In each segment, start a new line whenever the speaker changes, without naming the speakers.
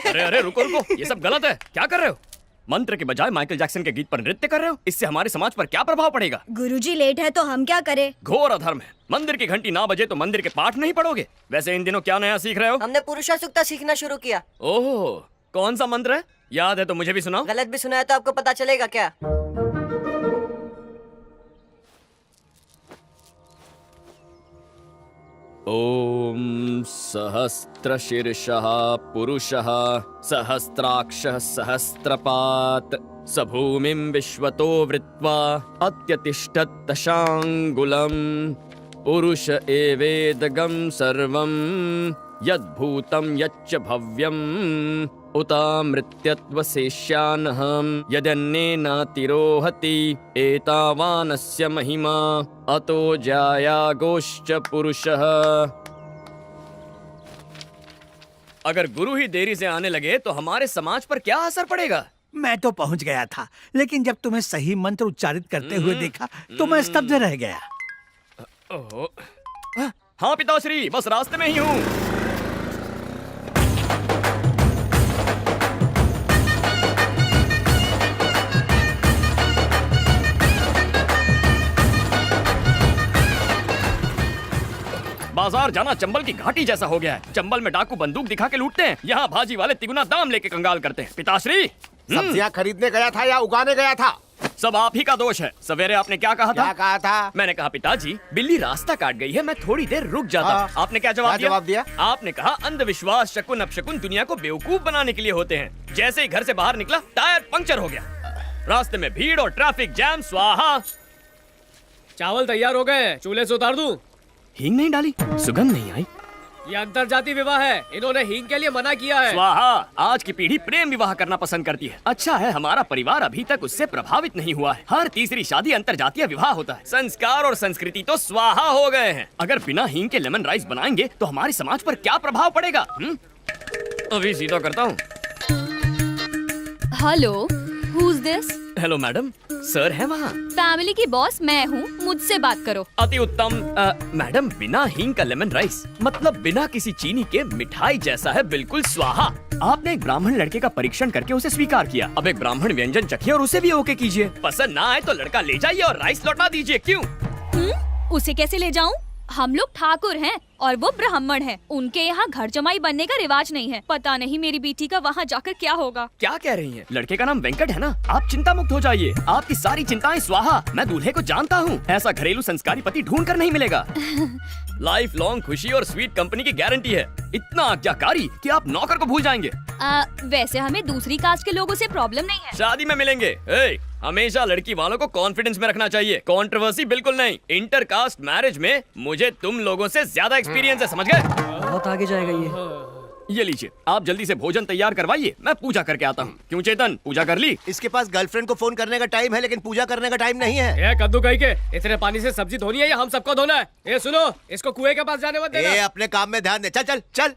अरे अरे रुको रुको, ये सब गलत है। क्या कर रहे हो? मंत्र के बजाय माइकल जैक्सन के गीत पर नृत्य कर रहे हो। इससे हमारे समाज पर क्या प्रभाव पड़ेगा?
गुरुजी लेट है तो हम क्या करें?
घोर अधर्म है। मंदिर की घंटी ना बजे तो मंदिर के पाठ नहीं पढ़ोगे। वैसे इन दिनों क्या नया सीख रहे हो?
हमने पुरुषा सूक्ता सीखना शुरू किया।
ओह, कौन सा मंत्र है? याद है तो मुझे भी सुनाओ।
गलत भी सुना है तो आपको पता चलेगा क्या?
ओम सहस्त्रशीर्षः पुरुषः सहस्त्राक्षः सहस्त्रपात् स भूमिं विश्वतो वृत्वा अत्यतिष्ठत् दशांगुलम् पुरुष एवेदगं सर्वं यद्भूतं यच्च भव्यम् उतामृत्यत्वशेष्यान्हं यदन्येनातिरोहति एतावानस्य महिमा अतो जायागोश्च पुरुषः। अगर गुरु ही देरी से आने लगे तो हमारे समाज पर क्या असर पड़ेगा?
मैं तो पहुंच गया था, लेकिन जब तुम्हें सही मंत्र उच्चारित करते हुए देखा तो मैं स्तब्ध रह गया।
हाँ पिताश्री, बस रास्ते में ही हूँ। बाजार जाना चंबल की घाटी जैसा हो गया है। चंबल में डाकू बंदूक दिखा के लूटते हैं, यहाँ भाजी वाले तिगुना दाम लेके कंगाल करते हैं। पिताश्री,
सब्जियां खरीदने गया था या उगाने गया था?
सब आप ही का दोष है। सवेरे आपने क्या कहा था?
क्या कहा था?
मैंने कहा पिताजी बिल्ली रास्ता काट गई है, मैं थोड़ी देर रुक जाता हूँ। आपने क्या जवाब दिया? आपने कहा अंधविश्वास शकुन अपशकुन दुनिया को बेवकूफ बनाने के लिए होते हैं। जैसे ही घर से बाहर निकला टायर पंक्चर हो गया। रास्ते में भीड़ और ट्रैफिक जैम, स्वाहा।
चावल तैयार हो गए, चूल्हे से उतार दूं?
हींग नहीं डाली, सुगंध नहीं आई।
ये अंतरजातीय विवाह है, इन्होंने हींग के लिए मना किया है।
स्वाहा। आज की पीढ़ी प्रेम विवाह करना पसंद करती है। अच्छा है हमारा परिवार अभी तक उससे प्रभावित नहीं हुआ है। हर तीसरी शादी अंतरजातीय विवाह होता है। संस्कार और संस्कृति तो स्वाहा हो गए हैं। अगर बिना हींग के लेमन राइस बनाएंगे तो हमारे समाज पर क्या प्रभाव पड़ेगा? अभी सीधा करता हूँ।
Hello, who's this?
Hello madam, sir है वहाँ।
फैमिली की बॉस मैं हूँ, मुझसे बात करो।
अति उत्तम। मैडम, बिना हींग का लेमन राइस मतलब बिना किसी चीनी के मिठाई जैसा है, बिल्कुल स्वाहा। आपने एक ब्राह्मण लड़के का परीक्षण करके उसे स्वीकार किया। अब एक ब्राह्मण व्यंजन चखिए और उसे भी ओके कीजिए। पसंद ना आए तो लड़का ले जाइए और राइस लौटा दीजिए। क्यों?
उसे कैसे ले जाऊँ? हम लोग ठाकुर हैं और वो ब्राह्मण हैं। उनके यहाँ घर जमाई बनने का रिवाज नहीं है। पता नहीं मेरी बेटी का वहाँ जाकर क्या होगा।
क्या कह रही हैं? लड़के का नाम वेंकट है ना? आप चिंता मुक्त हो जाइए, आपकी सारी चिंताएं स्वाहा। मैं दूल्हे को जानता हूँ, ऐसा घरेलू संस्कारी पति ढूंढ कर नहीं मिलेगा। लाइफ लॉन्ग खुशी और स्वीट कंपनी की गारंटी है। इतना आज्ञाकारी कि आप नौकर को भूल जाएंगे।
वैसे हमें दूसरी कास्ट के लोगों से प्रॉब्लम नहीं है।
शादी में मिलेंगे। हमेशा लड़की वालों को कॉन्फिडेंस में रखना चाहिए, कंट्रोवर्सी बिल्कुल नहीं। इंटर कास्ट मैरिज में मुझे तुम लोगों से ज्यादा एक्सपीरियंस है, समझ गए?
बहुत आगे जाएगा
ये लीजिए, आप जल्दी से भोजन तैयार करवाइए, मैं पूजा करके आता हूँ। क्यों चेतन, पूजा कर ली?
इसके पास गर्लफ्रेंड को फोन करने का टाइम है, लेकिन पूजा करने का टाइम नहीं है।
ये कद्दू कहीं के इतने पानी से सब्जी धोनी है या हम सबको धोना है? ये सुनो, इसको कुएं के पास जाने मत देना।
ये अपने काम में ध्यान दे। चल चल चल।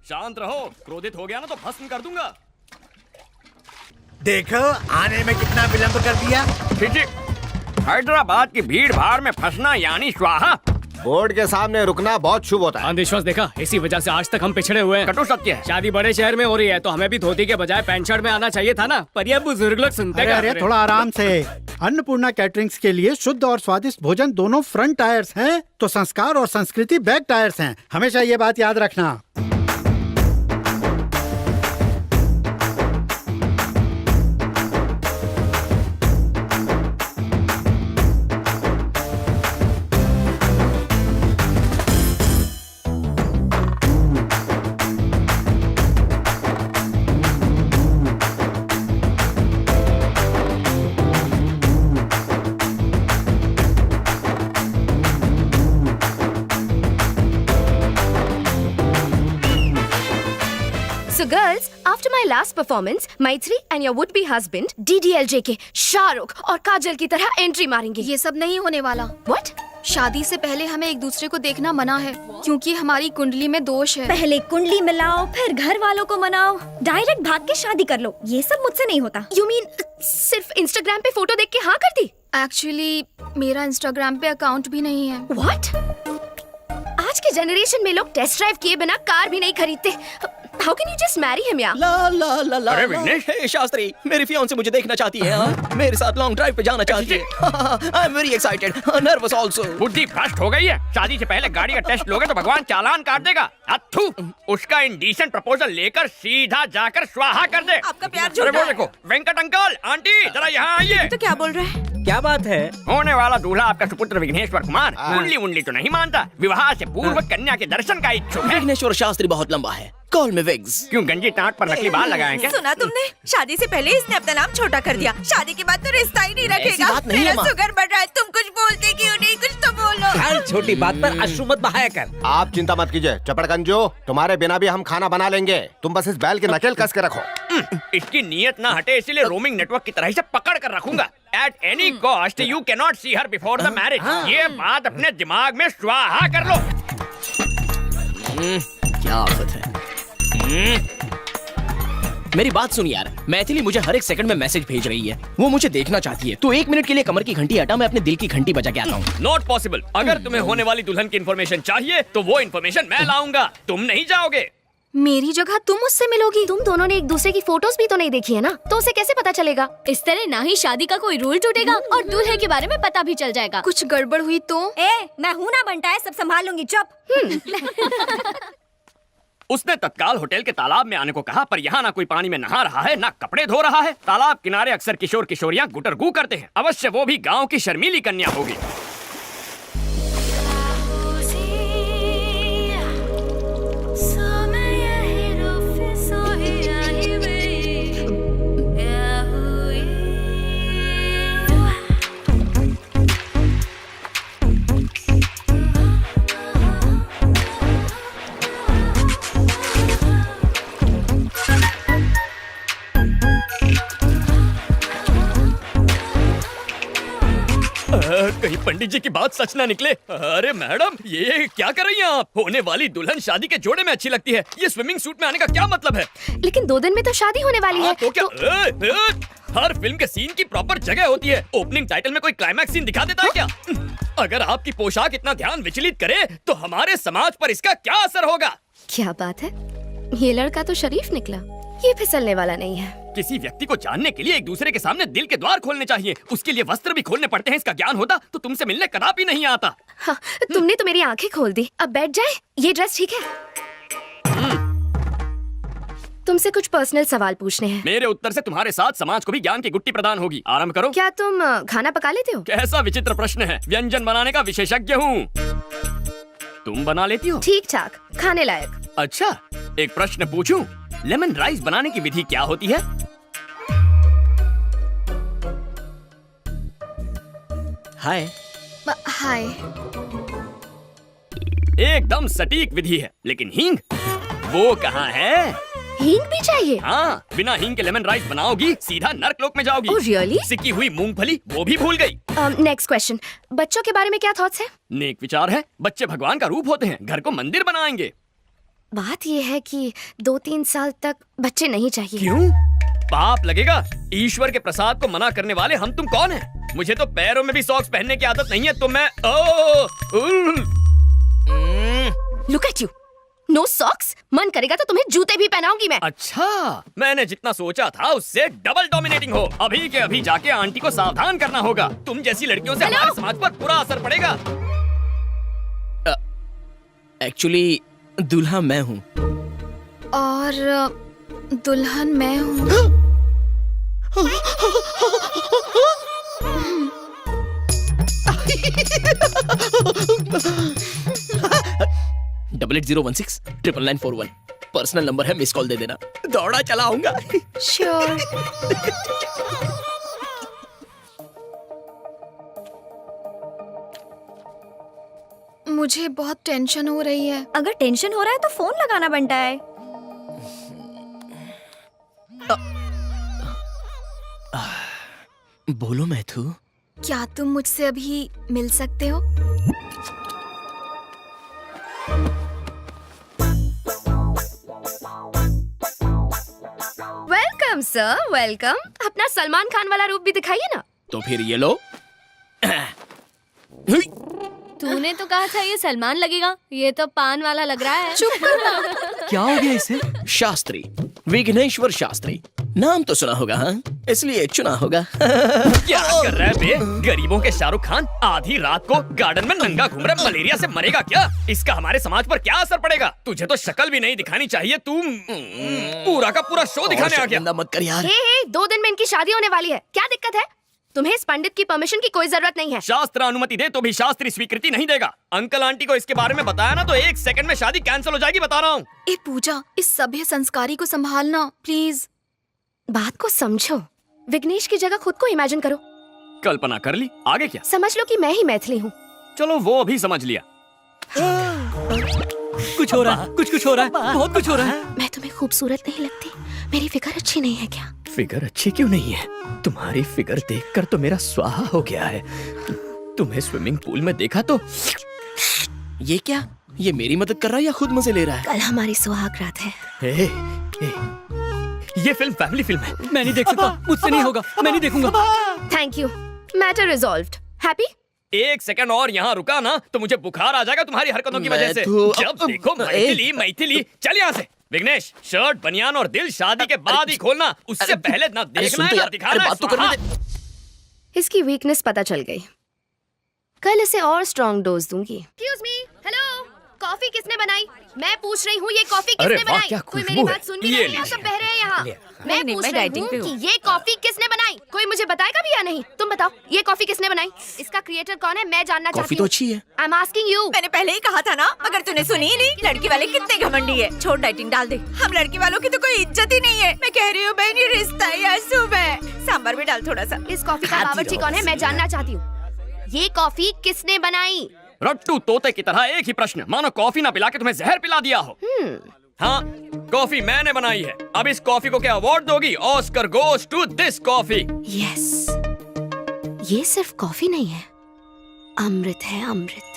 शांत रहो, क्रोधित हो गया ना तो भस्म कर दूंगा।
देखो आने में कितना विलंब कर दिया।
हैदराबाद की भीड़ भाड़ में फंसना यानी स्वाहा।
बोर्ड के सामने रुकना बहुत शुभ होता है।
अंधविश्वास देखा, इसी वजह से आज तक हम पिछड़े हुए हैं।
कटु सत्य है।
शादी बड़े शहर में हो रही है तो हमें भी धोती के बजाय पैंट शर्ट में आना चाहिए था ना। पर ये बुजुर्ग लोग सुनते क्या?
अरे थोड़ा आराम से। अन्नपूर्णा कैटरिंग्स के लिए शुद्ध और स्वादिष्ट भोजन दोनों फ्रंट टायर्स हैं, तो संस्कार और संस्कृति बैक टायर्स हैं। हमेशा ये बात याद रखना।
So girls, after my last performance, Maitri and your would-be husband DDLJ के शाहरुख और काजल की तरह एंट्री मारेंगे।
ये सब नहीं होने वाला।
What?
शादी से पहले हमें एक दूसरे को देखना मना है, क्योंकि हमारी कुंडली में दोष है।
पहले कुंडली मिलाओ, फिर घर वालों को मनाओ, डायरेक्ट भाग के शादी कर लो। ये सब मुझसे नहीं होता।
You mean सिर्फ इंस्टाग्राम पे फोटो देख के हाँ कर दी?
एक्चुअली मेरा इंस्टाग्राम पे अकाउंट भी नहीं है।
What? जनरेशन में लोग टेस्ट ड्राइव किए बिना कार भी नहीं खरीदते। How can you just marry him यार?
ला ला ला ला
अरे विघ्नेश,
हे शास्त्री, मेरी फियांसे मुझे देखना चाहती है। हाँ? मेरे साथ लॉन्ग ड्राइव पे जाना चाहती है। I am very excited, nervous also.
बुद्धि भ्रष्ट हो गई है। शादी से पहले गाड़ी का टेस्ट लोगे तो भगवान चालान काट देगा। अथू, उसका इंडीसेंट प्रपोजल लेकर सीधा जाकर स्वाहा कर दे।
आपका प्यार
अरे वो देखो, वेंकट अंकल, आंटी जरा यहाँ आइए।
तो क्या बोल रहे हैं?
क्या बात है?
होने वाला दूल्हा आपका सुपुत्र विघ्नेश्वर कुमार मुंडली मुंडली तो नहीं मानता, विवाह से पूर्व कन्या के दर्शन का इच्छुक है।
विघ्नेश्वर शास्त्री बहुत लंबा है, कॉल मी विग्स।
क्यों गंजी टाट पर नकली बाल लगाए क्या?
सुना तुमने? शादी से पहले इसने अपना नाम छोटा कर दिया, शादी के बाद तो रिश्ता ही नहीं रखेगा।
बात नहीं है,
मेरा
माँ।
शुगर बढ़ रहा है, तुम कुछ बोलते क्यों नहीं? कुछ तो बोलो।
हर छोटी बात पर अश्रु मत बहाया कर।
आप चिंता मत कीजिए चपड़गंजो, तुम्हारे बिना भी हम खाना बना लेंगे। तुम बस इस बैल के नकेल कस के रखो।
इसकी नीयत ना हटे, इसलिए रोमिंग नेटवर्क की तरह से पकड़ कर रखूंगा। At any cost you can not see her before the marriage. ये बात अपने दिमाग में स्वाहा कर लो।
क्या आफत है। मेरी बात सुन यार, मैथिली मुझे हर एक सेकंड में मैसेज भेज रही है। वो मुझे देखना चाहती है। तो 1 मिनट के लिए कमर की घंटी हटा, मैं अपने दिल की घंटी बजा के आता हूँ।
Not possible. अगर तुम्हें होने वाली दुल्हन की इन्फॉर्मेशन चाहिए तो वो इन्फॉर्मेशन मैं लाऊंगा, तुम नहीं जाओगे।
मेरी जगह तुम उससे मिलोगी? तुम दोनों ने एक दूसरे की फोटोज भी तो नहीं देखी है ना, तो उसे कैसे पता चलेगा?
इस तरह ना ही शादी का कोई रूल टूटेगा और दूल्हे के बारे में पता भी चल जाएगा।
कुछ गड़बड़ हुई तो?
मैं हूँ ना बनता है, सब संभाल लूंगी, चुप।
उसने तत्काल होटल के तालाब में आने को कहा, पर यहाँ ना कोई पानी में नहा रहा है ना कपड़े धो रहा है। तालाब किनारे अक्सर किशोर किशोरियाँ गुटरगू करते हैं। अवश्य वो भी गांव की शर्मीली कन्या होगी। कहीं पंडित जी की बात सच ना निकले। अरे मैडम, ये क्या कर रही हैं आप? होने वाली दुल्हन शादी के जोड़े में अच्छी लगती है, ये स्विमिंग सूट में आने का क्या मतलब है?
लेकिन 2 दिन में तो शादी होने वाली है।
तो क्या हर फिल्म के सीन की प्रॉपर जगह होती है। ओपनिंग टाइटल में कोई क्लाइमैक्स सीन दिखा देता है क्या? अगर आपकी पोशाक इतना ध्यान विचलित करे तो हमारे समाज पर इसका क्या असर होगा?
क्या बात है, ये लड़का तो शरीफ निकला, ये फिसलने वाला नहीं है।
किसी व्यक्ति को जानने के लिए एक दूसरे के सामने दिल के द्वार खोलने चाहिए, उसके लिए वस्त्र भी खोलने पड़ते हैं। इसका ज्ञान होता तो तुमसे मिलने कदापि नहीं आता।
हाँ, तुमने तो मेरी आंखें खोल दी। अब बैठ जाए, ये ड्रेस ठीक है? तुमसे कुछ पर्सनल सवाल पूछने हैं।
मेरे उत्तर से तुम्हारे साथ समाज को भी ज्ञान की गुट्टी प्रदान होगी। आरंभ करो।
क्या तुम खाना पका लेते हो?
कैसा विचित्र प्रश्न है, व्यंजन बनाने का विशेषज्ञ हूँ। तुम बना लेती हो?
ठीक ठाक, खाने लायक।
अच्छा, एक प्रश्न पूछूं? लेमन राइस बनाने की विधि क्या होती है?
हाय।
हाय।
एकदम सटीक विधि है, लेकिन हींग वो कहाँ है?
हींग भी चाहिए?
हाँ, बिना हींग के लेमन राइस बनाओगी सीधा नर्कलोक में जाओगी।
Oh, really?
सिकी हुई मूंगफली वो भी भूल गई।
नेक्स्ट क्वेश्चन, बच्चों के बारे में क्या थॉट्स है?
नेक विचार है, बच्चे भगवान का रूप होते हैं, घर को मंदिर बनाएंगे।
बात ये है कि 2-3 साल तक बच्चे नहीं चाहिए।
क्यों? पाप लगेगा। ईश्वर के प्रसाद को मना करने वाले हम तुम कौन हैं? मुझे तो पैरों में भी सॉक्स पहनने की आदत नहीं है, तो मैं
look at you, no socks. मन करेगा तो तुम्हें जूते भी पहनाऊंगी मैं।
अच्छा, मैंने जितना सोचा था उससे डबल डोमिनेटिंग हो। अभी के अभी जाके आंटी को सावधान करना होगा। तुम जैसी लड़कियों से हमारे समाज पर बुरा असर पड़ेगा।
एक्चुअली दूल्हा मैं हूँ।
और दुल्हन मैं हूँ।
8801699941 पर्सनल नंबर है, मिस कॉल दे देना। दौड़ा चला आऊंगा।
श्योर। मुझे बहुत टेंशन हो रही है।
अगर टेंशन हो रहा है तो फोन लगाना बनता है।
बोलो मैथू।
क्या तुम मुझसे अभी मिल सकते हो? Welcome sir, welcome. अपना सलमान खान वाला रूप भी दिखाइए ना।
तो फिर ये लो।
तूने तो कहा था ये सलमान लगेगा, ये तो पान वाला लग रहा है।
चुप करना।
क्या हो गया इसे?
शास्त्री, विघ्नेश्वर शास्त्री, नाम तो सुना होगा, हाँ? इसलिए चुना होगा।
क्या कर रहा है बे? गरीबों के शाहरुख खान आधी रात को गार्डन में नंगा घूम रहा है, मलेरिया से मरेगा क्या? इसका हमारे समाज पर क्या असर पड़ेगा? तुझे तो शक्ल भी नहीं दिखानी चाहिए, तू पूरा का पूरा शो दिखाने आ गया।
शर्मिंदा मत कर यार।
हे, 2 दिन में इनकी शादी होने वाली है, क्या दिक्कत है? तुम्हें इस पंडित की परमिशन की कोई जरूरत नहीं है।
शास्त्र अनुमति दे तो भी शास्त्री स्वीकृति नहीं देगा। अंकल आंटी को इसके बारे में बताया ना तो 1 सेकंड में शादी कैंसिल हो जाएगी, बता रहा हूँ।
ए पूजा, इस सभ्य संस्कारी को संभालना प्लीज।
बात को समझो, विघ्नेश की जगह खुद को इमेजिन करो।
कल्पना कर ली, आगे क्या?
समझ लो कि मैं ही मैथिली हूँ।
चलो वो भी समझ लिया।
कुछ हो रहा है, कुछ हो रहा है, बहुत कुछ हो रहा है।
मैं तुम्हें खूबसूरत नहीं लगती? मेरी फिगर अच्छी नहीं है क्या?
फिगर अच्छी क्यों नहीं है? तुम्हारी फिगर देखकर तो मेरा स्वाहा हो गया है। तुम्हें स्विमिंग पूल में देखा तो
ये क्या? ये मेरी मदद कर रहा है या खुद मजे ले रहा है?
कल हमारी सुहाग रात है।
ए, ये फिल्म फैमिली फिल्म है।
मैं नहीं देख सकता, मुझसे नहीं होगा, मैं नहीं देखूंगा।
Thank you, matter resolved. Happy?
1 second और यहाँ रुका ना तो मुझे बुखार आ जाएगा तुम्हारी हरकतों की वजह से। जब देखो मैथिली। चल यहाँ से। विघ्नेश, शर्ट, बनियान और दिल शादी के बाद ही खोलना, उससे पहले ना देखना है ना दिखाना है।
बात तो करने दे।
इसकी वीकनेस पता चल गई, कल इसे और स्ट्रॉन्ग डोज दूंगी। एक्सक्यूज मी, हेलो, कॉफी किसने बनाई? मैं पूछ रही हूँ ये कॉफी
अरे
किसने
वाह,
बनाई?
क्या
कोई
खुशबू
मेरी
है।
बात सुन भी
ये
नहीं, सब बह रहे हैं यहाँ। मैं
नहीं,
पूछ
मैं
रही
डाइटिंग पे
हूँ
हूँ।
कि ये कॉफी किसने बनाई? कोई मुझे बताएगा भी या नहीं? तुम बताओ, ये कॉफी किसने बनाई? इसका क्रिएटर कौन है? मैं जानना
कॉफी
चाहती
तो
हूँ।
अच्छी है।
I am asking you.
मैंने पहले ही कहा था ना, मगर तूने सुनी ही नहीं। लड़की वाले कितने घमंडी है। छोड़, डाइटिंग डाल दे। हम लड़की वालों की तो कोई इज्जत ही नहीं है। मैं कह रही हूँ बहन, ये रिश्ता ही अशुभ है। सांभर भी डाल थोड़ा सा।
इस कॉफी का बावर्ची कौन है? मैं जानना चाहती हूँ। ये कॉफी किसने बनाई?
रट्टू तोते की तरह एक ही प्रश्न, मानो कॉफी ना पिला के तुम्हें जहर पिला दिया हो। हाँ, कॉफी मैंने बनाई है। अब इस कॉफी को क्या अवार्ड दोगी? Oscar goes to this coffee.
Yes, ये सिर्फ कॉफी नहीं है, अमृत है, अमृत।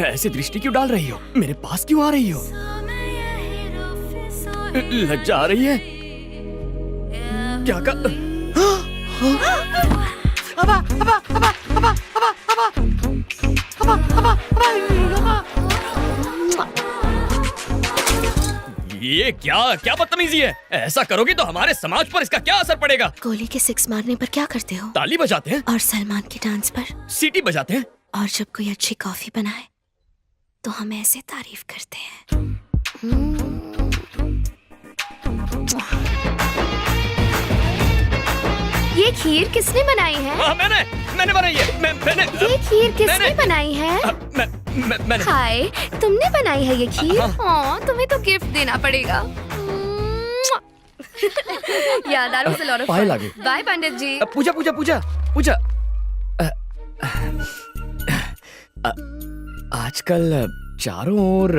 ऐसी दृष्टि क्यों डाल रही हो? मेरे पास क्यों आ रही हो? लज्जा आ रही है क्या? ये क्या बदतमीजी है? ऐसा करोगी तो हमारे समाज पर इसका क्या असर पड़ेगा?
गोली के 6 मारने पर क्या करते हो?
ताली बजाते हैं
और सलमान के डांस पर?
सीटी बजाते हैं।
और जब कोई अच्छी कॉफी बनाए तो हम ऐसे तारीफ करते हैं। ये खीर किसने बनाई है?
मैंने बनाई है। मैंने
ये खीर किसने बनाई है?
मैंने।
हाय, तुमने बनाई है ये खीर? तुम्हें तो गिफ्ट देना पड़ेगा। याद आ रहा है।
पाए लागे।
बाय पंडित जी।
पूजा। आजकल चारों ओर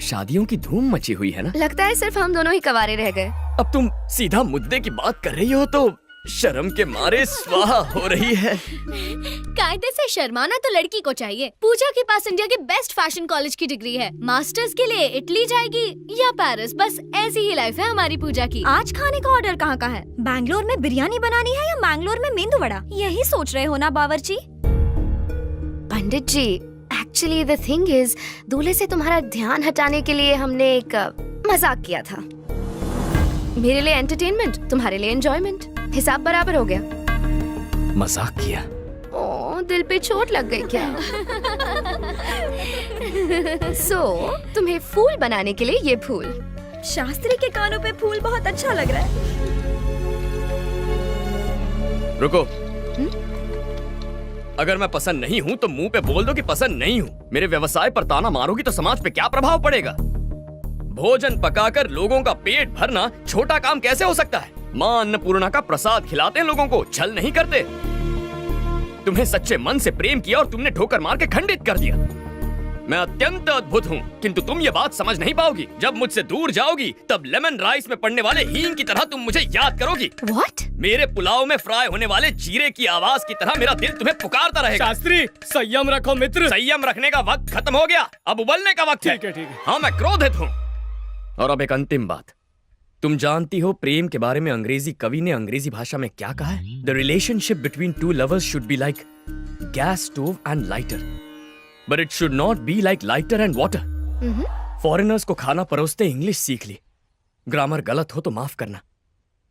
शादियों की धूम मची हुई है ना?
लगता है सिर्फ हम दोनों ही कवारे रह गए।
अब तुम सीधा मुद्दे की बात कर रही हो तो शर्म के मारे स्वाहा हो रही है।
कायदे से शर्माना तो लड़की को चाहिए। पूजा के पास इंडिया के बेस्ट फैशन कॉलेज की डिग्री है। मास्टर्स के लिए इटली जाएगी या पेरिस, बस ऐसी ही लाइफ है हमारी पूजा की।
आज खाने का ऑर्डर कहाँ का है? बैंगलोर में बिरयानी बनानी है या मैंगलोर में मेंदू वड़ा? यही सोच रहे हो ना बावर्ची?
पंडित जी, एक्चुअली द थिंग इज, दूल्हे से तुम्हारा ध्यान हटाने के लिए हमने एक मजाक किया था। मेरे लिए एंटरटेनमेंट, तुम्हारे लिए एंजॉयमेंट। हिसाब बराबर हो गया।
मजाक किया?
ओह, दिल पे चोट लग गई क्या? तुम्हें फूल बनाने के लिए ये फूल।
शास्त्री के कानों पे फूल बहुत अच्छा लग रहा है।
रुको। अगर मैं पसंद नहीं हूँ तो मुंह पे बोल दो कि पसंद नहीं हूँ। मेरे व्यवसाय पर ताना मारोगी तो समाज पे क्या प्रभाव पड़ेगा? भोजन पकाकर लोगों का पेट भरना छोटा काम कैसे हो सकता है? माँ अन्नपूर्णा का प्रसाद खिलाते हैं लोगों को, छल नहीं करते। तुम्हें सच्चे मन से प्रेम किया और तुमने ठोकर मार के खंडित कर दिया। मैं अत्यंत अद्भुत हूँ, किंतु तुम ये बात समझ नहीं पाओगी। जब मुझसे दूर जाओगी तब लेमन राइस में पड़ने वाले हींग की तरह तुम मुझे याद करोगी।
What?
मेरे पुलाव में फ्राई होने वाले जीरे की आवाज की तरह मेरा दिल तुम्हें पुकारता रहेगा।
शास्त्री, संयम रखो मित्र।
संयम रखने का वक्त खत्म हो गया, अब उबलने का वक्त है।
ठीक है।
हाँ, मैं क्रोधित हूँ। और अब एक अंतिम बात, तुम जानती हो प्रेम के बारे में अंग्रेजी कवि ने अंग्रेजी भाषा में क्या कहा है? The relationship between two lovers should be like gas stove and lighter, but it should not be like lighter and water. Foreigners को खाना परोसते इंग्लिश सीख ली। ग्रामर गलत हो तो माफ करना,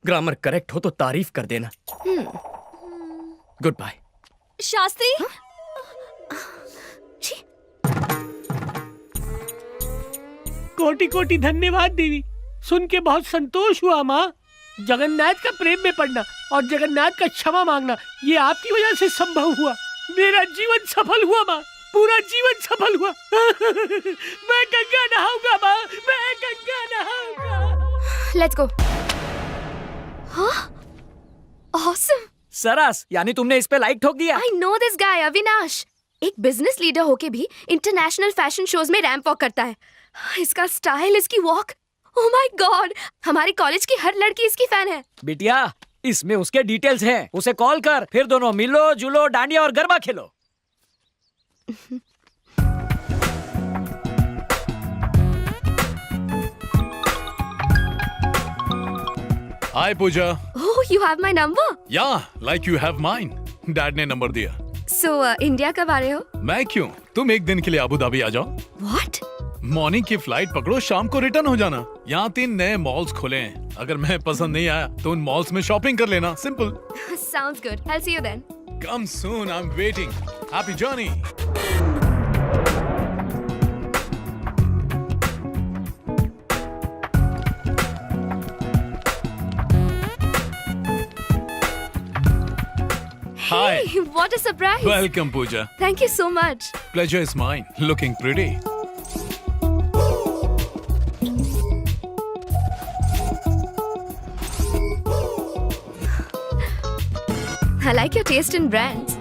ग्रामर करेक्ट हो तो तारीफ कर देना। Good bye.
शास्त्री,
कोटि कोटि धन्यवाद देवी, सुन के बहुत संतोष हुआ माँ। जगन्नाथ का प्रेम में पड़ना और जगन्नाथ का क्षमा मांगना, ये आपकी वजह से संभव हुआ। मेरा जीवन सफल हुआ माँ, पूरा जीवन सफल हुआ। मैं गंगा नहाऊंगा माँ, मैं गंगा नहाऊंगा।
Let's go. हाँ, ऑसम।
सरस, यानी तुमने इस पे लाइक ठोक दिया।
I know this guy Avinash. एक बिजनेस लीडर होके भी इंटरनेशनल फैशन शोज में रैंप वॉक करता है। इसका स्टाइल, इसकी वॉक, ओह माय गॉड, हमारे कॉलेज की हर लड़की इसकी फैन है।
बिटिया, इसमें उसके डिटेल्स हैं, उसे कॉल कर, फिर दोनों मिलो जुलो, डांडिया और गरबा खेलो।
हाय पूजा।
ओह, यू हैव माय नंबर?
या, like you have mine. Dad ने नंबर दिया।
सो इंडिया कब आ रहे हो?
मैं क्यों, तुम एक दिन के लिए अबू धाबी आ जाओ।
व्हाट?
मॉर्निंग की फ्लाइट पकड़ो, शाम को रिटर्न हो जाना। यहाँ 3 नए मॉल्स खुले हैं, अगर मैं पसंद नहीं आया तो उन मॉल्स में शॉपिंग कर लेना। Simple.
Sounds good. I'll see you then.
Come soon, I'm waiting. Happy journey. Hi.
Hey, what a surprise.
Welcome, Pooja.
Thank you so much.
Pleasure is mine. Looking pretty.
I like your taste in brands.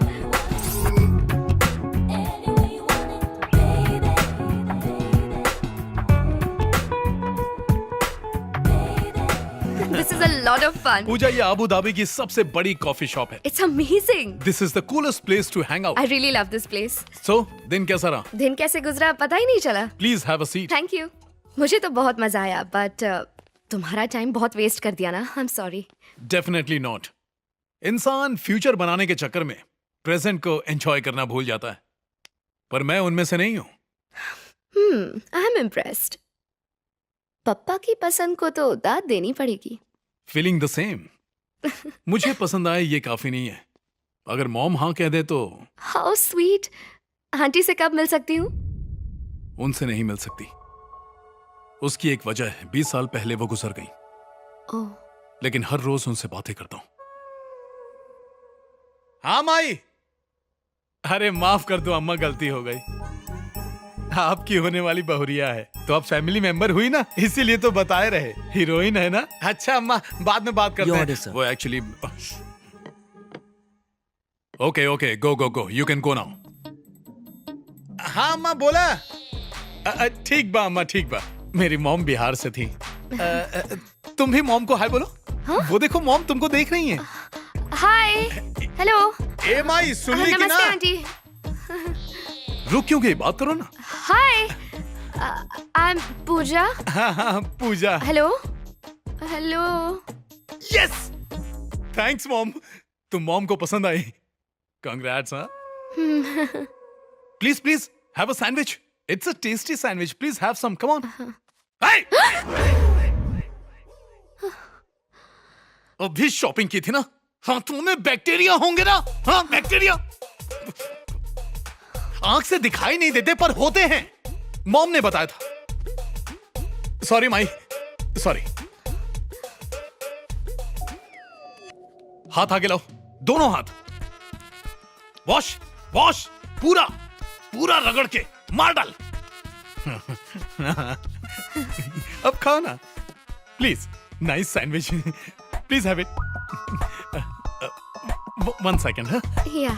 This is a lot of fun.
पूजा, ये Abu Dhabi की सबसे बड़ी coffee shop है।
It's amazing.
This is the coolest place to hang out.
I really love this place.
So, दिन कैसा रहा?
दिन कैसे गुजरा पता ही नहीं चला।
Please have a seat.
Thank you. मुझे तो बहुत मजा आया, but तुम्हारा टाइम बहुत वेस्ट कर दिया ना। I'm sorry.
Definitely not. इंसान फ्यूचर बनाने के चक्कर में प्रेजेंट को एंजॉय करना भूल जाता है, पर मैं उनमें से नहीं हूँ।
I'm impressed. पप्पा की पसंद को तो दाद देनी पड़ेगी।
Feeling the same. मुझे पसंद आए ये काफी नहीं है, अगर मॉम हाँ कह दे तो।
How sweet. आंटी से कब मिल सकती हूँ?
उनसे नहीं मिल सकती। उसकी एक वजह है, 20 साल पहले वो गुजर गई।
ओह।
लेकिन हर रोज उनसे बातें करता हूँ। हाँ माई। अरे माफ कर दो अम्मा, गलती हो गई। आपकी होने वाली बहुरिया है, तो आप फैमिली मेंबर हुई ना, इसीलिए तो बताए रहे। हीरोइन है ना। अच्छा अम्मा, बाद में बात करते हैं। वो actually. Okay okay, go go go, you can go now. हाँ अम्मा बोला। ठीक बा अम्मा, ठीक बा। मेरी मॉम बिहार से थी। तुम भी मॉम को हाय बोलो। हाँ? वो देखो मॉम तुमको देख रही हैं।
हाय। हेलो।
ए माई, सुन ली कि ना?
नमस्ते आंटी।
रुक क्यों गई, बात करो ना।
Hi, I am Pooja.
हाँ हाँ Pooja.
Hello hello.
Yes, thanks mom, तुम मॉम को पसंद आई। कांग्रेट्स। हाँ, please please have a sandwich, it's a tasty sandwich, please have some, come on. अभी शॉपिंग की थी ना। हाथों में बैक्टीरिया होंगे ना। हाँ, बैक्टीरिया आंख से दिखाई नहीं देते पर होते हैं, मॉम ने बताया था। Sorry my, sorry. हाथ आगे लाओ, दोनों हाथ। वॉश वॉश, पूरा पूरा रगड़ के मार डाल। अब खाओ ना please. Nice sandwich, please have it. 1 second।
या।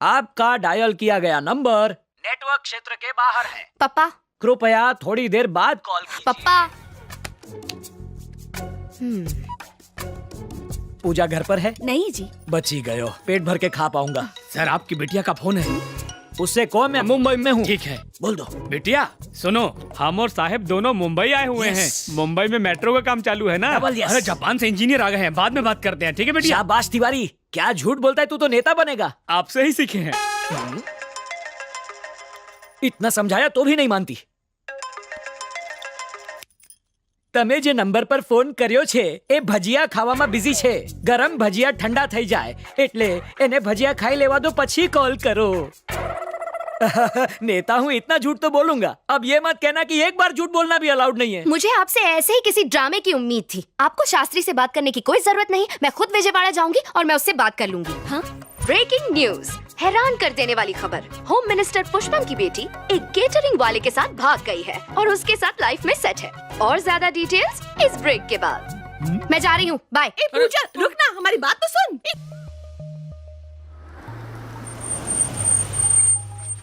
आपका डायल किया गया नंबर नेटवर्क क्षेत्र के बाहर है।
पापा।
कृपया थोड़ी देर बाद कॉल कीजिए।
पापा।
पूजा घर पर है?
नहीं जी।
बची गयो, पेट भर के खा पाऊंगा।
सर आपकी बिटिया का फोन है।
उससे कहो मैं मुंबई में हूँ।
ठीक है,
बोल दो।
बिटिया सुनो, हम और साहब दोनों मुंबई आए हुए हैं। मुंबई में मेट्रो का काम चालू है ना।
Double yes.
अरे जापान से इंजीनियर आ गए हैं, बाद में बात करते हैं, ठीक है बिटिया?
शाबाश तिवारी, क्या झूठ बोलता है तू, तो नेता बनेगा।
आपसे ही सीखे हैं।
इतना समझाया तो भी नहीं मानती। તમે જે નંબર પર ફોન કર્યો છે એ ભજીયા ખાવામાં બિઝી છે. ગરમ ભજીયા ઠંડા થઈ જાય એટલે એને ભજીયા ખાઈ લેવા દો પછી કોલ કરો. नेता हूँ, इतना झूठ तो बोलूंगा. अब ये मत कहना कि एक बार झूठ बोलना भी अलाउड नहीं है.
मुझे आपसे ऐसे ही किसी ड्रामे की उम्मीद थी. आपको शास्त्री से बात करने की कोई जरूरत नहीं. मैं खुद विजयवाड़ा जाऊंगी और मैं उससे बात कर लूंगी. हाँ? ब्रेकिंग न्यूज, हैरान कर देने वाली खबर. होम मिनिस्टर पुष्पम की बेटी एक केटरिंग वाले के साथ भाग गई है और उसके साथ लाइफ में सेट है. और ज्यादा डिटेल्स इस ब्रेक के बाद. मैं जा रही हूँ, बाय.
पूजा रुक ना, हमारी बात तो सुन.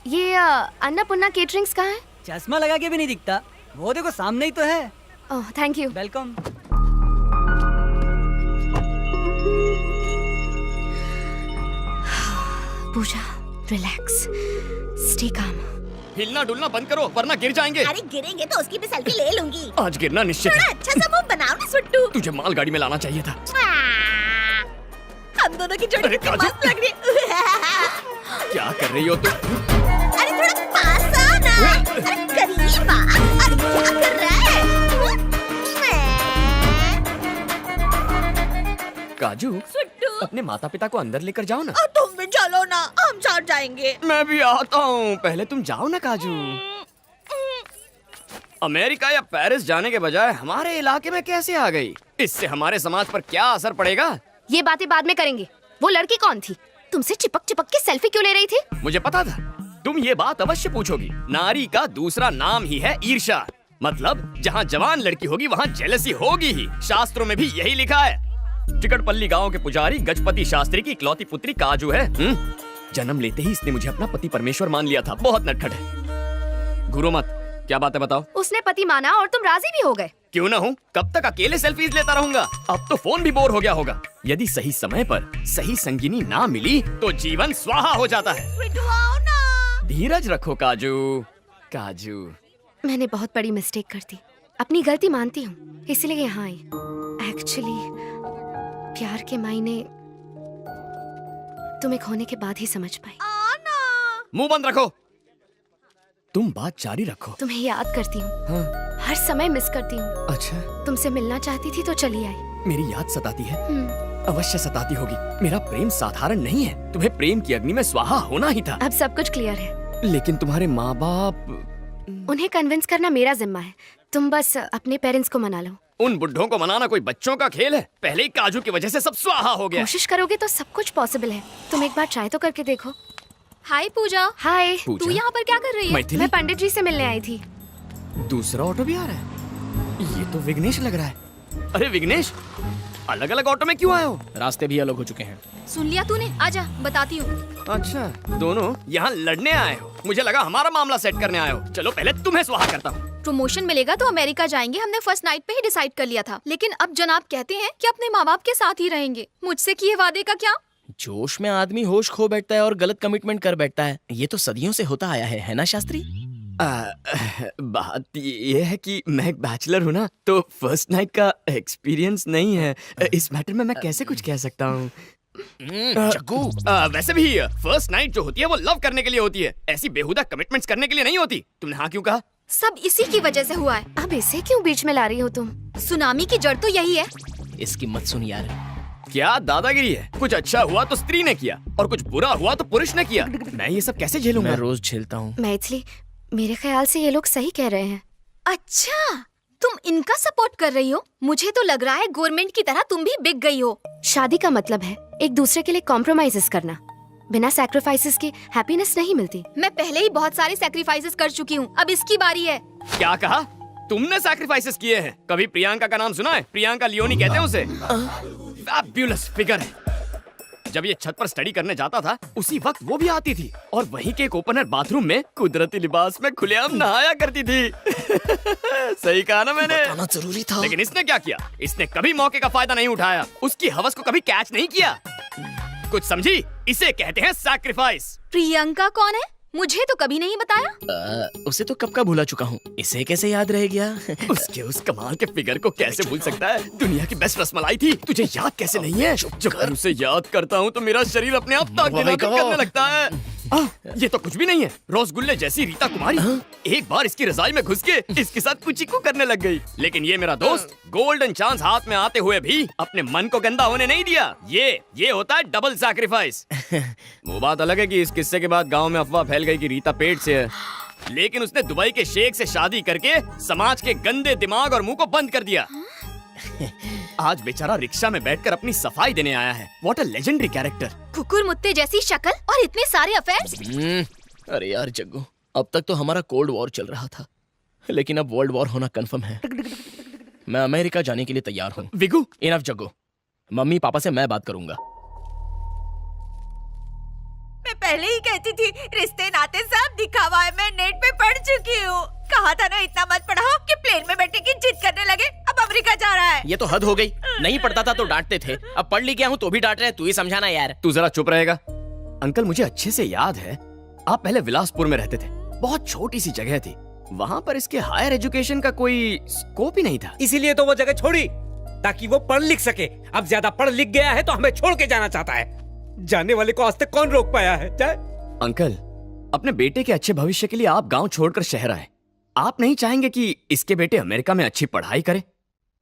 ये अन्नपूर्णा केटरिंग्स कहाँ है?
चश्मा लगा के भी नहीं दिखता. वो देखो सामने ही तो है.
Oh thank you.
Welcome.
Pooja, relax, stay calm.
हिलना डुलना बंद करो वरना गिर जाएंगे.
अरे गिरेंगे तो उसकी भी सेल्फी ले लूंगी.
आज गिरना निश्चित
थोड़ा
है.
अच्छा सा मुंह बनाओ ना सुट्टू.
तुझे मालगाड़ी में लाना चाहिए था.
हम दोनों की जोड़ी
अरे
कितनी
काजू.
मस्त लग रही है.
क्या कर रही हो तुम?
अरे थोड़ा पास आ ना. अरे करीब आ. अरे क्या कर रहा है?
काजू,
सुट्टू,
अपने माता पिता को अंदर लेकर जाओ ना.
तुम भी चलो ना, हम साथ जाएंगे.
मैं भी आता हूँ. पहले तुम जाओ ना काजू. अमेरिका या पेरिस जाने के बजाय हमारे इलाके में कैसे आ गई? इससे हमारे समाज पर क्या असर पड़ेगा?
ये बातें बाद में करेंगे. वो लड़की कौन थी? तुमसे चिपक चिपक के सेल्फी क्यों ले रही थी?
मुझे पता था तुम ये बात अवश्य पूछोगी. नारी का दूसरा नाम ही है ईर्ष्या. मतलब जहाँ जवान लड़की होगी वहाँ जेलसी होगी ही. शास्त्रों में भी यही लिखा है. चिकटपल्ली गांव के पुजारी गजपति शास्त्री की इकलौती पुत्री काजू है. जन्म लेते ही इसने मुझे अपना पति परमेश्वर मान लिया था. बहुत नटखट है. घूरो मत. क्या बात है बताओ.
उसने पति माना और तुम राजी भी हो गए.
क्यों ना हूँ. कब तक अकेले सेल्फीज लेता रहूंगा? अब तो फोन भी बोर हो गया होगा. यदि सही समय पर सही संगिनी ना मिली तो जीवन स्वाहा हो जाता है. धीरज रखो काजू. काजू,
मैंने बहुत बड़ी मिस्टेक कर दी. अपनी गलती मानती हूँ, इसलिए यहाँ आई. एक्चुअली प्यार के मायने तुम्हें खोने के बाद ही समझ पाई.
मुंह बंद रखो. तुम बात जारी रखो.
तुम्हें याद करती हूँ.
हाँ.
हर समय मिस करती हूँ.
अच्छा,
तुमसे मिलना चाहती थी तो चली आई.
मेरी याद सताती है. अवश्य सताती होगी. मेरा प्रेम साधारण नहीं है. तुम्हें प्रेम की अग्नि में स्वाहा होना ही था.
अब सब कुछ क्लियर है.
लेकिन तुम्हारे माँ बाप.
उन्हें कन्विंस करना मेरा जिम्मा है. तुम बस अपने पेरेंट्स को मना लो.
उन बुड्ढों को मनाना कोई बच्चों का खेल है. पहले ही काजू की वजह से सब स्वाहा हो गया.
कोशिश करोगे तो सब कुछ पॉसिबल है. तुम एक बार ट्राई तो करके देखो.
हाय पूजा.
हाय.
पूजा?
तू यहाँ पर क्या कर रही है?
मैथिली?
मैं पंडित जी से मिलने आई थी.
दूसरा ऑटो भी आ रहा है. ये तो विघ्नेश लग रहा है. अरे विघ्नेश, अलग अलग ऑटो में क्यों आए हो?
रास्ते भी अलग हो चुके हैं.
सुन लिया तूने? आजा बताती हूँ.
अच्छा, दोनों यहाँ लड़ने आए हो. मुझे लगा हमारा मामला सेट करने आए हो. चलो पहले तुम्हें स्वाहा करता हूँ.
प्रमोशन मिलेगा तो अमेरिका जाएंगे. हमने फर्स्ट नाइट पे ही डिसाइड कर लिया था. लेकिन अब जनाब कहते हैं कि अपने माँ बाप के साथ ही रहेंगे. मुझसे किए वादे का क्या?
जोश में आदमी होश खो बैठता है और गलत कमिटमेंट कर बैठता है. ये तो सदियों से होता आया है ना शास्त्री?
बात ये है कि मैं एक बैचलर हूँ ना, तो फर्स्ट नाइट का एक्सपीरियंस नहीं है. इस मैटर में मैं कैसे कुछ कह सकता हूँ.
जग्गू,
वैसे भी फर्स्ट नाइट जो होती है वो लव करने के लिए होती है. ऐसी बेहुदा कमिटमेंट्स करने के लिए नहीं होती. तुमने हाँ क्यों कहा?
सब इसी की वजह से हुआ है.
अब इसे क्यों बीच में ला रही हो तुम?
सुनामी की जड़ तो यही है.
इसकी मत सुन यार.
क्या दादागिरी है. कुछ अच्छा हुआ तो स्त्री ने किया और कुछ बुरा हुआ तो पुरुष ने किया. मैं ये सब कैसे झेलूंगा?
मैं रोज झेलता हूँ.
मैथिली, मेरे ख्याल से ये लोग सही कह रहे हैं.
अच्छा, तुम इनका सपोर्ट कर रही हो? मुझे तो लग रहा है गवर्नमेंट की तरह तुम भी बिक गई हो.
शादी का मतलब है एक दूसरे के लिए कॉम्प्रोमाइजेस करना. बिना सैक्रिफाइसेस के हैप्पीनेस नहीं मिलती.
मैं पहले ही बहुत सारे सैक्रिफाइसेस कर चुकी हूँ. अब इसकी बारी है.
क्या कहा? तुमने सैक्रिफाइसेस किए हैं? कभी प्रियंका का नाम सुना है? प्रियंका लियोनी कहते हैं उसे. फैब्युलस फिगर है. जब ये छत पर स्टडी करने जाता था उसी वक्त वो भी आती थी और वहीं के एक ओपनर बाथरूम में कुदरती लिबास में खुलेआम नहाया करती थी। सही कहा ना मैंने?
बताना जरूरी था।
लेकिन इसने क्या किया? इसने कभी मौके का फायदा नहीं उठाया, उसकी हवस को कभी कैच नहीं किया। कुछ समझी? इसे कहते हैं सैक्रिफाइस।
प्रियंका कौन है? मुझे तो कभी नहीं बताया।
उसे तो कब का भूला चुका हूँ, इसे कैसे याद रह गया?
उसके उस कमाल के फिगर को कैसे भूल सकता है? दुनिया की बेस्ट रसमलाई थी, तुझे याद कैसे नहीं है? जब मैं उसे याद करता हूँ तो मेरा शरीर अपने आप ताक करने लगता है। ये तो कुछ भी नहीं है, रसगुल्ले जैसी रीता कुमारी एक बार इसकी रजाई में घुस के इसके साथ कुछ को करने लग गई। लेकिन ये मेरा दोस्त गोल्डन चांस हाथ में आते हुए भी अपने मन को गंदा होने नहीं दिया। ये होता है डबल सैक्रिफाइस। वो बात अलग है कि इस किस्से के बाद गांव में अफवाह फैल गई कि रीता पेट से है, लेकिन उसने दुबई के शेख से शादी करके समाज के गंदे दिमाग और मुंह को बंद कर दिया। आज बेचारा रिक्शा में बैठकर अपनी सफाई देने आया है। What a legendary character.
कुकुर मुत्ते जैसी शक्ल और इतने सारे अफेयर्स।
अरे यार जग्गू, अब तक तो हमारा कोल्ड वॉर चल रहा था, लेकिन अब वर्ल्ड वॉर होना कंफर्म है। मैं अमेरिका जाने के लिए तैयार हूँ।
विगू,
इनफ जग्गू, मम्मी पापा से मैं बात करूंगा।
मैं पहले ही कहती थी रिश्ते नाते सब दिखावा है। मैं नेट पे पढ़ चुकी हूँ। कहा था ना इतना मत पढ़ाओ कि प्लेन में बैठने की जिद करने लगे। अब अमेरिका जा रहा है।
ये तो हद हो गई। नहीं पढ़ता था तो डांटते थे, अब पढ़ लिख गया हूँ तो भी डांट रहे। तू ही समझाना यार।
तू जरा चुप रहेगा? अंकल, मुझे अच्छे से याद है आप पहले विलासपुर में रहते थे। बहुत छोटी सी जगह थी, वहाँ पर इसके हायर एजुकेशन का कोई स्कोप ही नहीं था।
इसीलिए तो वो जगह छोड़ी ताकि वो पढ़ लिख सके। अब ज्यादा पढ़ लिख गया है तो हमें छोड़ के जाना चाहता है। जाने वाले को आज तक कौन रोक पाया है? जाए।
अंकल, अपने बेटे के अच्छे भविष्य के लिए आप गांव छोड़कर शहर आए। आप नहीं चाहेंगे कि इसके बेटे अमेरिका में अच्छी पढ़ाई करे?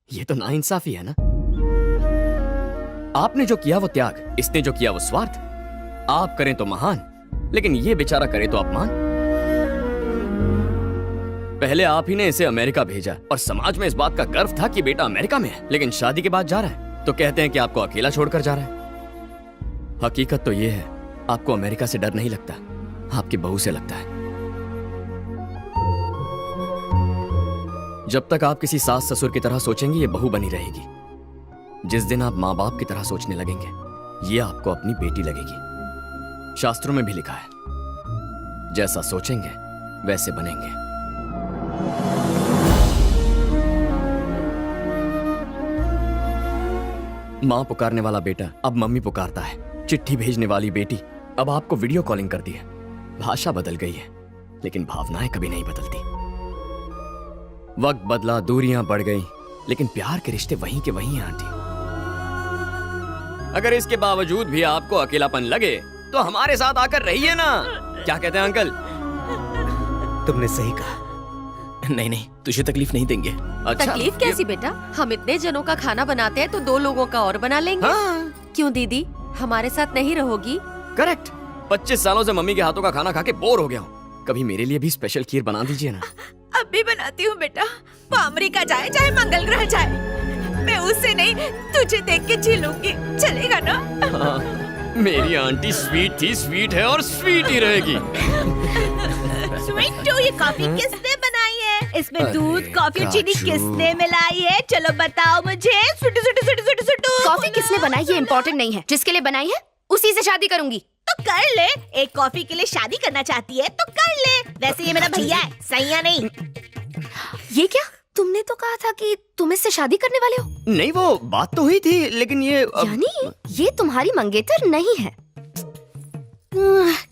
ये तो नाइंसाफी है ना। आपने जो किया वो त्याग, इसने जो किया वो स्वार्थ। आप करें तो महान, लेकिन ये बेचारा करे तो अपमान। पहले आप ही ने इसे अमेरिका भेजा और समाज में इस बात का गर्व था कि बेटा अमेरिका में है, लेकिन शादी के बाद जा रहा है तो कहते हैं कि आपको अकेला छोड़कर जा रहा है। हकीकत तो ये है, आपको अमेरिका से डर नहीं लगता, आपकी बहू से लगता है। जब तक आप किसी सास ससुर की तरह सोचेंगे ये बहू बनी रहेगी। जिस दिन आप माँ बाप की तरह सोचने लगेंगे ये आपको अपनी बेटी लगेगी। शास्त्रों में भी लिखा है, जैसा सोचेंगे वैसे बनेंगे। माँ पुकारने वाला बेटा अब मम्मी पुकारता है। चिट्ठी भेजने वाली बेटी अब आपको वीडियो कॉलिंग करती है। भाषा बदल गई है, लेकिन भावनाएं कभी नहीं बदलती। वक्त बदला, दूरियां बढ़ गई, लेकिन प्यार के रिश्ते वहीं के वहीं हैं आंटी। अगर इसके बावजूद भी आपको अकेलापन लगे तो हमारे साथ आकर रहिए ना। क्या कहते हैं अंकल?
तुमने सही कहा।
नहीं नहीं, तुझे तकलीफ नहीं देंगे।
अच्छा,
तकलीफ कैसी बेटा? हम इतने जनों का खाना बनाते हैं तो 2 लोगों का और बना लेंगे।
हाँ।
क्यों दीदी, हमारे साथ नहीं रहोगी?
करेक्ट। 25 सालों से मम्मी के हाथों का खाना खा के बोर हो गया हूँ। कभी मेरे लिए भी स्पेशल खीर बना दीजिए ना।
अब भी बनाती हूँ बेटा। वो अमेरिका जाए चाहे मंगल ग्रह जाए, मैं उससे नहीं तुझे देख के झेलूंगी। चलेगा ना?
हाँ, मेरी आंटी स्वीट थी, स्वीट है और स्वीट ही रहेगी।
स्वीट टू, ये कॉफी किसने बनाई है? इसमें दूध, कॉफी और चीनी किसने मिलाई है? चलो बताओ मुझे। सुटू सुटू सुटू सुटू सुटू।
कॉफी किसने बनाई ये इम्पोर्टेंट नहीं है। जिसके लिए बनाई है उसी से शादी करूंगी।
तो कर ले। एक कॉफी के लिए शादी करना चाहती है तो कर ले। वैसे ये मेरा भैया है, सैया नहीं।
ये क्या? तुमने तो कहा था कि तुम इससे शादी करने वाले हो।
नहीं, वो बात तो हुई थी, लेकिन ये
यानी ये तुम्हारी मंगेतर नहीं है।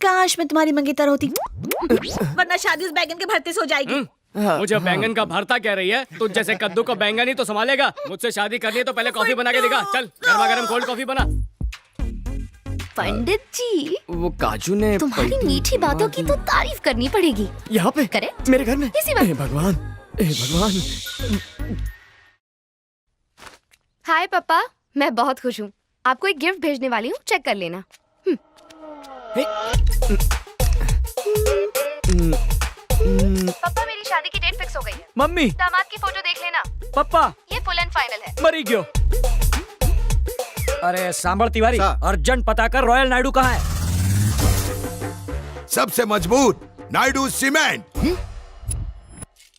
काश मैं तुम्हारी मंगेतर होती, वरना शादी उस बैगन के भरते से हो जाएगी।
मुझे बैंगन का भरता कह रही है? तुझ जैसे कद्दू को बैंगन ही तो संभालेगा। मुझसे शादी करनी है तो पहले कॉफी बना के देगा। चल गर्मा गर्म कोल्ड कॉफी बना।
पंडित जी,
वो काजू ने
तुम्हारी मीठी बातों की तो तारीफ करनी पड़ेगी।
यहाँ पे
करेक्ट,
मेरे घर में?
इसी बात।
हे भगवान, हे भगवान।
हाय पापा, मैं बहुत खुश हूँ। आपको एक गिफ्ट भेजने वाली हूँ, चेक कर लेना। पापा, मेरी शादी की डेट फिक्स हो गई है।
मम्मी,
दामाद की फोटो देख लेना।
पापा,
ये फुल एंड फाइनल है।
मरी गयो। अरे सांबर तिवारी, अर्जेंट पता कर रॉयल नायडू कहाँ है?
सबसे मजबूत नायडू सीमेंट।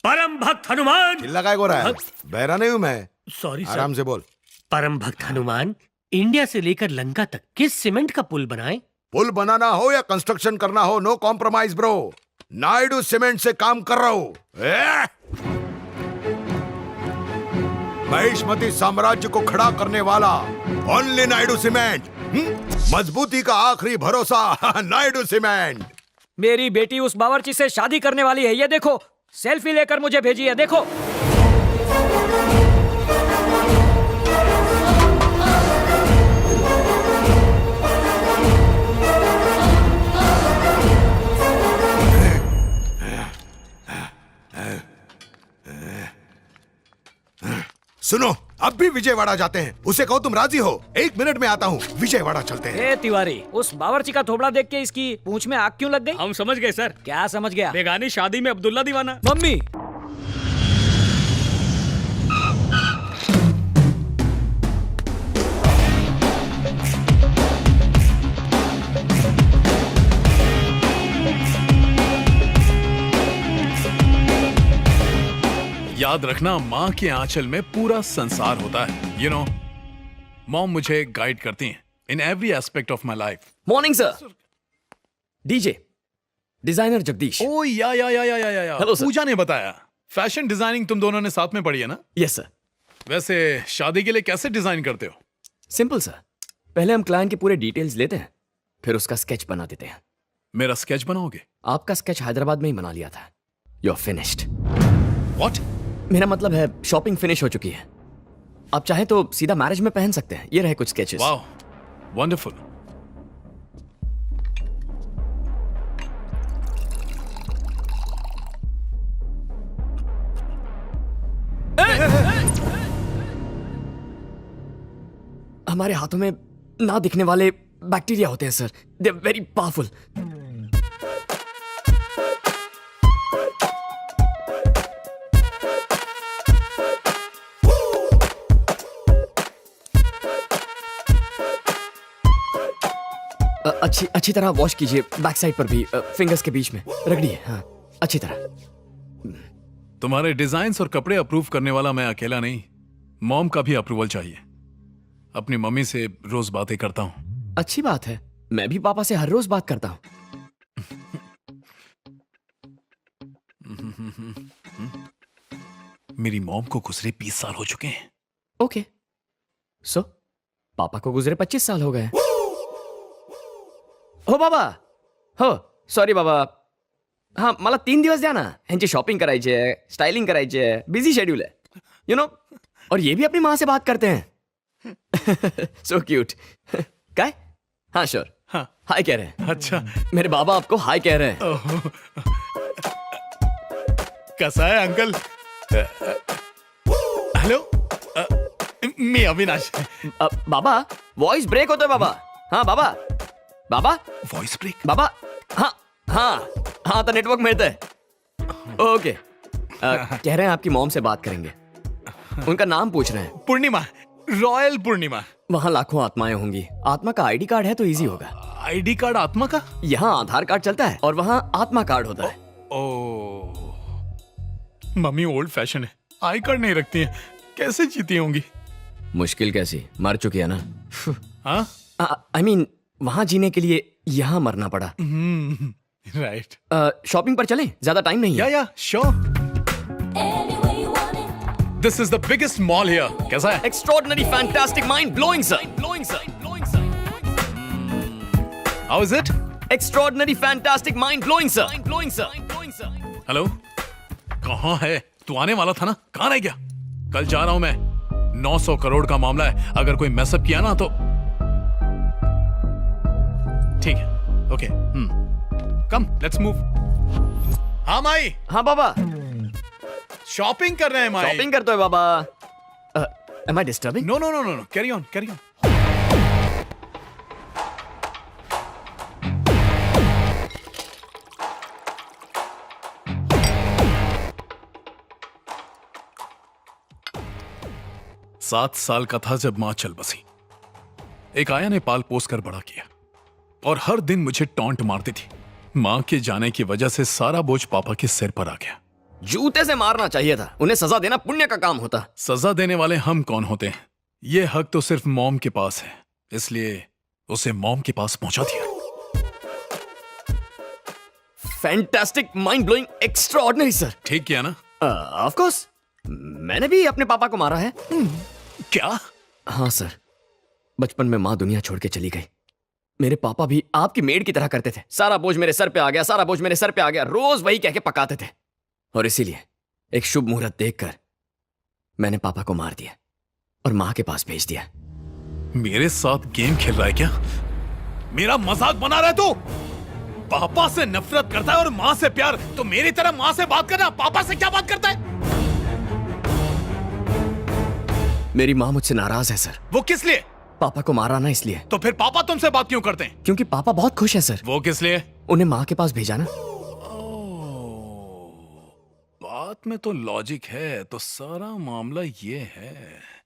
परम भक्त हनुमान।
चिल्ला काय को रहा है? बहरा नहीं हूँ मैं।
सॉरी
आराम से बोल।
परम भक्त हनुमान, इंडिया से लेकर लंका तक किस सीमेंट का पुल बनाएं?
पुल बनाना हो या कंस्ट्रक्शन करना हो, no compromise bro. Naidu cement से काम कर रहा हूं। महिष्मती साम्राज्य को खड़ा करने वाला ओनली नायडू सीमेंट। मजबूती का आखिरी भरोसा नायडू सीमेंट।
मेरी बेटी उस बावर्ची से शादी करने वाली है, ये देखो। सेल्फी लेकर मुझे भेजी है, देखो।
सुनो, अब भी विजयवाड़ा जाते हैं। उसे कहो तुम राजी हो, 1 मिनट में आता हूँ। विजयवाड़ा चलते हैं।
ए तिवारी, उस बावर्ची का थोबड़ा देख के इसकी पूंछ में आग क्यों लग गई?
हम समझ गए सर।
क्या समझ गया?
बेगानी शादी में अब्दुल्ला दीवाना।
मम्मी,
याद रखना, माँ के आंचल में पूरा संसार होता है। यू नो, मॉम मुझे गाइड करती हैं in every aspect of my life.
Morning sir. DJ designer Jagdish.
Oh yeah
Hello, sir.
पूजा ने बताया फैशन डिजाइनिंग तुम दोनों ने साथ में पढ़ी है ना?
Yes sir.
वैसे शादी के लिए कैसे डिजाइन करते हो?
Simple sir. पहले हम क्लाइंट के पूरे डिटेल्स लेते हैं, फिर उसका स्केच बना देते हैं।
मेरा स्केच बनाओगे?
आपका स्केच हैदराबाद में ही बना लिया था। You are finished.
व्हाट?
मेरा मतलब है शॉपिंग फिनिश हो चुकी है। आप चाहे तो सीधा मैरिज में पहन सकते हैं। ये रहे कुछ स्केचेस।
Wow, wonderful.
हमारे हाथों में ना दिखने वाले बैक्टीरिया होते हैं sir. They are very powerful. अच्छी तरह वॉश कीजिए। बैक साइड पर भी, फिंगर्स के बीच में रगड़िए। हाँ, अच्छी तरह।
तुम्हारे डिजाइन्स और कपड़े अप्रूव करने वाला मैं अकेला नहीं, मॉम का भी अप्रूवल चाहिए। अपनी मम्मी से रोज बातें करता हूँ।
अच्छी बात है, मैं भी पापा से हर रोज बात करता हूँ।
मेरी मॉम को गुजरे 20 साल हो चुके हैं।
ओके, सो पापा को गुजरे 25 साल हो गए। हो बाबा, हो सॉरी बाबा। हाँ, मला 3 दिवस द्या ना। ह्यांची शॉपिंग करायची है, स्टाइलिंग करायची है, बिजी शेड्यूल है, यू नो। और ये भी अपनी माँ से बात करते हैं। So cute. काय? हाँ श्योर।
हाँ,
हाय कह रहे हैं।
अच्छा,
मेरे बाबा आपको हाय कह रहे हैं।
कैसा है अंकल? हेलो, मी अविनाश।
बाबा वॉइस ब्रेक होता है बाबा। हाँ बाबा, बाबा
वॉइस ब्रेक।
बाबा, हाँ हाँ हाँ, तो नेटवर्क मिलता है। ओके। कह रहे हैं आपकी मॉम से बात करेंगे। उनका नाम पूछ रहे हैं।
पूर्णिमा, रॉयल पूर्णिमा।
वहाँ लाखों आत्माएं होंगी। आत्मा का आईडी कार्ड है तो इजी होगा।
आईडी कार्ड आत्मा का?
यहाँ आधार कार्ड चलता है और वहाँ आत्मा कार्ड होता है।
ओ, मम्मी ओल्ड फैशन है, आई कार्ड नहीं रखती हैं। कैसे जीती होंगी?
मुश्किल कैसी, मर चुकी है ना।
हाँ,
आई मीन वहाँ जीने के लिए यहाँ मरना पड़ा।
राइट।
शॉपिंग पर चलें, ज्यादा टाइम नहीं है।
या sure. This is the biggest mall here. कैसा है?
Extraordinary, fantastic, mind blowing sir. Blowing sir.
How is it?
Extraordinary, fantastic, mind blowing sir. Blowing sir.
Hello, कहाँ है? तू आने वाला था ना, कहाँ रह गया? कल जा रहा हूं मैं। 900 करोड़ का मामला है, अगर कोई मैसअप किया ना तो ठीक है। Okay, come let's move. हाँ माई।
हाँ बाबा,
शॉपिंग कर रहे हैं माई।
शॉपिंग करते हो बाबा। Am I disturbing?
No no no no, carry on carry on. सात साल का था जब मां चल बसी। एक आया ने पाल पोस कर बड़ा किया और हर दिन मुझे टॉन्ट मारती थी। मां के जाने की वजह से सारा बोझ पापा के सिर पर आ गया।
जूते से मारना चाहिए था, उन्हें सजा देना पुण्य का काम होता।
सजा देने वाले हम कौन होते हैं? ये हक तो सिर्फ मॉम के पास है, इसलिए उसे मॉम के पास पहुंचा दिया।
Fantastic, mind blowing, extraordinary sir.
ठीक किया ना?
ऑफ कोर्स, मैंने भी अपने पापा को मारा है।
क्या?
हाँ सर, बचपन में माँ दुनिया छोड़ के चली गई। मेरे पापा भी आपकी मेड की तरह करते थे। सारा बोझ मेरे सर पे आ गया, सारा बोझ मेरे सर पे आ गया, रोज वही कह के पकाते थे। और इसीलिए एक शुभ मुहूर्त देखकर मैंने पापा को मार दिया और माँ के पास भेज दिया।
मेरे साथ गेम खेल रहा है क्या? मेरा मजाक बना रहा है तू? पापा से नफरत करता है और माँ से प्यार, तो मेरी तरह माँ से बात करना, पापा से क्या बात करता है?
मेरी माँ मुझसे नाराज है सर।
वो किस लिए?
पापा को मारा ना इसलिए।
तो फिर पापा तुमसे बात क्यों करते हैं?
क्योंकि पापा बहुत खुश हैं सर।
वो किस लिए?
उन्हें माँ के पास भेजा ना।
बात में तो लॉजिक है, तो सारा मामला ये है।